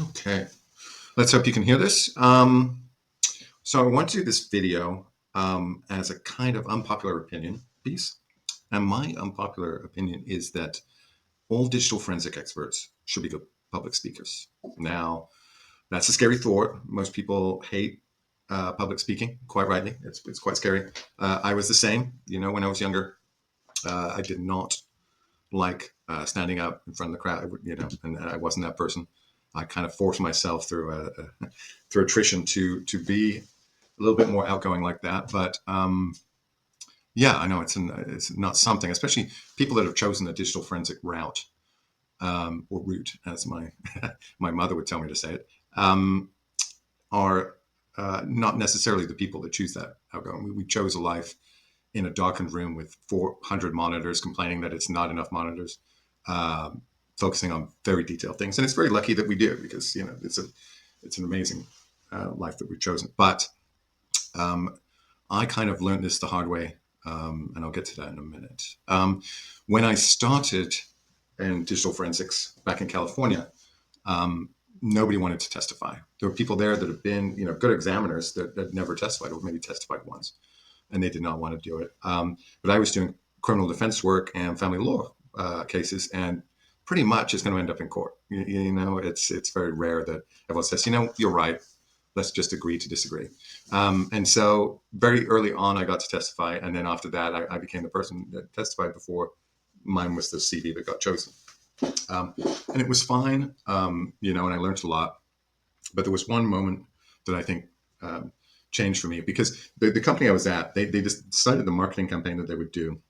Okay, let's hope you can hear this. So I want to do this video as a kind of unpopular opinion piece. And my unpopular opinion is that all digital forensic experts should be good public speakers. Now, that's a scary thought. Most people hate public speaking, quite rightly. It's quite scary. I was the same, when I was younger. I did not like standing up in front of the crowd, and I wasn't that person. I kind of forced myself through attrition to be a little bit more outgoing like that. But yeah, I know it's not something, especially people that have chosen the digital forensic route or route, as my my mother would tell me to say it, are not necessarily the people that choose that outgoing. We chose a life in a darkened room with 400 monitors, complaining that it's not enough monitors, focusing on very detailed things. And it's very lucky that we do, because it's an amazing life that we've chosen. But um, I kind of learned this the hard way, and I'll get to that in a minute. When I started in digital forensics back in California, um, nobody wanted to testify. There were people there that have been, good examiners that never testified, or maybe testified once, and they did not want to do it. But I was doing criminal defense work and family law cases, and pretty much it's going to end up in court. It's very rare that everyone says, you're right. Let's just agree to disagree. And so very early on, I got to testify, and then after that, I became the person that testified before mine was the CV that got chosen. Um, and it was fine, and I learned a lot. But there was one moment that I think um, changed for me, because the company I was at, they just decided the marketing campaign that they would do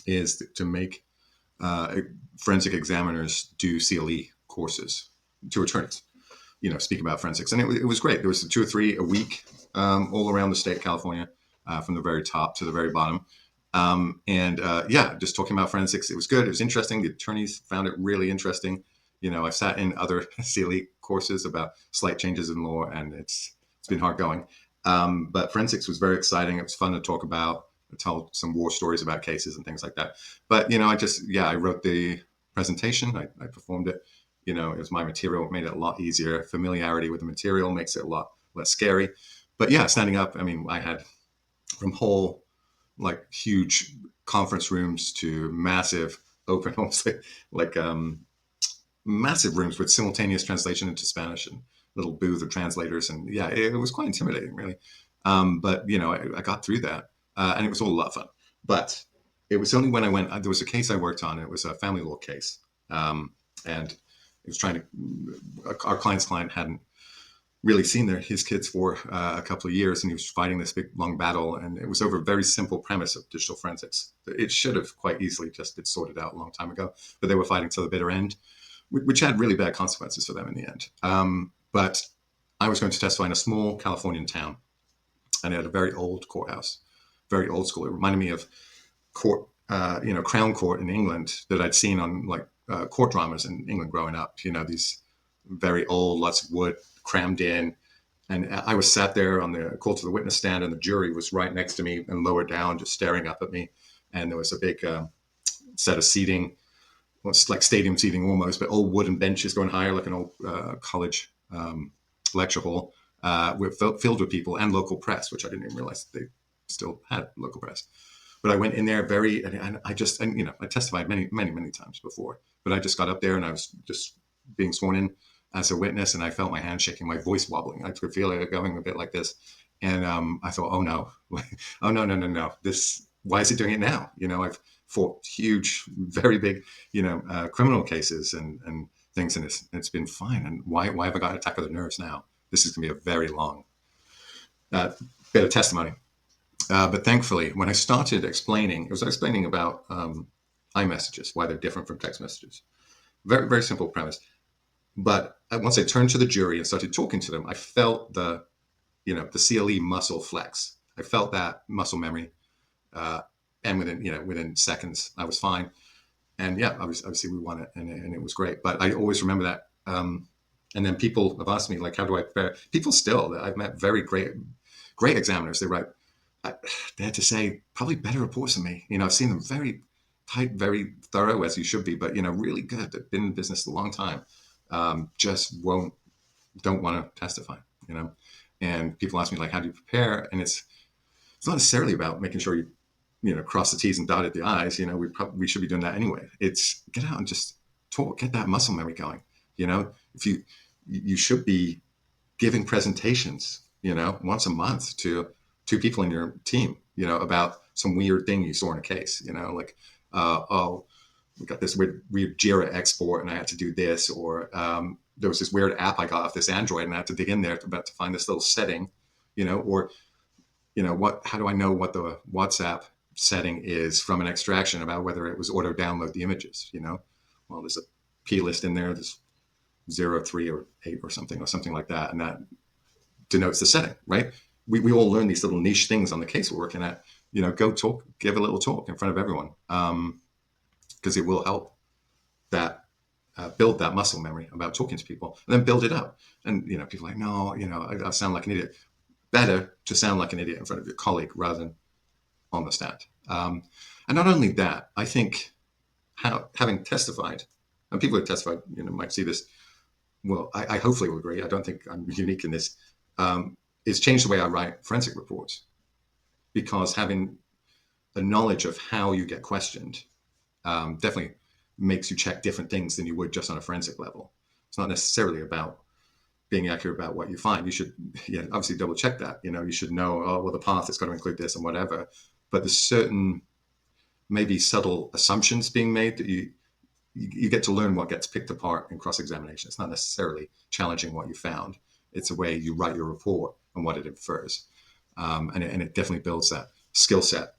is to make forensic examiners do CLE courses to attorneys, speak about forensics. And it was great. There was 2 or 3 a week all around the state of California, from the very top to the very bottom. And yeah, just talking about forensics. It was good. It was interesting. The attorneys found it really interesting. I sat in other CLE courses about slight changes in law, and it's been hard going. But forensics was very exciting. It was fun to talk about. I told some war stories about cases and things like that. But I wrote the presentation. I performed it. It was my material. It made it a lot easier. Familiarity with the material makes it a lot less scary. But yeah, standing up. I mean, I had from whole like huge conference rooms to massive open homes, like massive rooms with simultaneous translation into Spanish and little booth of translators. And yeah, it was quite intimidating, really. But I got through that, and it was all a lot of fun. But it was only when I went. There was a case I worked on. It was a family law case, and it was trying to. Our client's client hadn't really seen his kids for a couple of years, and he was fighting this big long battle, and it was over a very simple premise of digital forensics. It should have quite easily just been sorted out a long time ago, but they were fighting to the bitter end, which had really bad consequences for them in the end. But I was going to testify in a small Californian town, and it had a very old courthouse, very old school. It reminded me of court, Crown Court in England that I'd seen on like court dramas in England growing up. These very old, lots of wood crammed in. And I was sat there on the call to the witness stand, and the jury was right next to me and lower down, just staring up at me. And there was a big set of seating, well, it's like stadium seating almost, but old wooden benches going higher, like an old college lecture hall, filled with people and local press, which I didn't even realize they still had local press. But I went in there and I just, and I testified many, many, many times before, but I just got up there and I was just being sworn in as a witness, and I felt my hand shaking, my voice wobbling. I could feel it going a bit like this. And I thought, oh no, oh no, no, no, no. Why is it doing it now? I've fought huge, very big, criminal cases and things, and it's been fine. And why have I got an attack of the nerves now? This is going to be a very long uh, bit of testimony. But thankfully, when I started explaining, it was explaining about iMessages, why they're different from text messages. Very, very simple premise. But once I turned to the jury and started talking to them, I felt the CLE muscle flex. I felt that muscle memory, uh, and within seconds, I was fine. And yeah, obviously we won it, and it was great. But I always remember that. And then people have asked me, like, how do I prepare? People still, I've met very great examiners. They write, I dare to say, probably better reports than me. I've seen them very tight, very thorough, as you should be, but really good. They've been in business a long time. Just won't. don't want to testify, you know. And people ask me like, how do you prepare? And it's not necessarily about making sure you cross the T's and dotted the I's. We should be doing that anyway. It's get out and just talk, get that muscle memory going. If you should be giving presentations, once a month to two people in your team, about some weird thing you saw in a case, like, oh, we got this weird Jira export and I had to do this, or there was this weird app I got off this Android and I had to dig in there to find this little setting, or how do I know what the WhatsApp setting is from an extraction about whether it was auto download the images, well, there's a P list in there, there's 0, 3, or 8 or something like that. And that denotes the setting, right? We all learn these little niche things on the case we're working at, go talk, give a little talk in front of everyone. Because it will help that build that muscle memory about talking to people, and then build it up. And people are like, no, I sound like an idiot. Better to sound like an idiot in front of your colleague rather than on the stand. And not only that, I think having testified, and people who testified, might see this. Well, I hopefully will agree. I don't think I'm unique in this. It's changed the way I write forensic reports, because having a knowledge of how you get questioned definitely makes you check different things than you would just on a forensic level. It's not necessarily about being accurate about what you find. You should, obviously double check that. You should know, oh, well, the path is going to include this and whatever. But there's certain maybe subtle assumptions being made that you get to learn what gets picked apart in cross-examination. It's not necessarily challenging what you found. It's a way you write your report and what it infers. And it definitely builds that skill set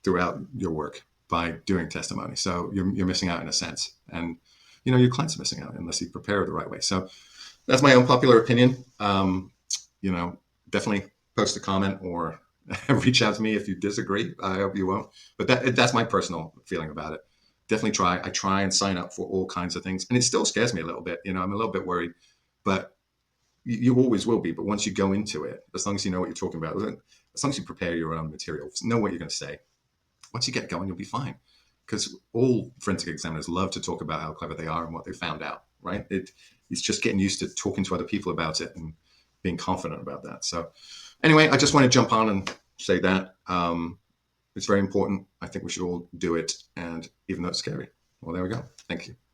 throughout your work by doing testimony. So you're missing out in a sense. And, your client's missing out unless you prepare the right way. So that's my unpopular opinion. Definitely post a comment or reach out to me if you disagree. I hope you won't. But that's my personal feeling about it. Definitely try. I try and sign up for all kinds of things. And it still scares me a little bit. I'm a little bit worried. But you always will be. But once you go into it, as long as you know what you're talking about, as long as you prepare your own material, know what you're going to say, once you get going, you'll be fine. Because all forensic examiners love to talk about how clever they are and what they found out, right? It's just getting used to talking to other people about it and being confident about that. So anyway, I just want to jump on and say that. It's very important. I think we should all do it. And even though it's scary. Well, there we go. Thank you.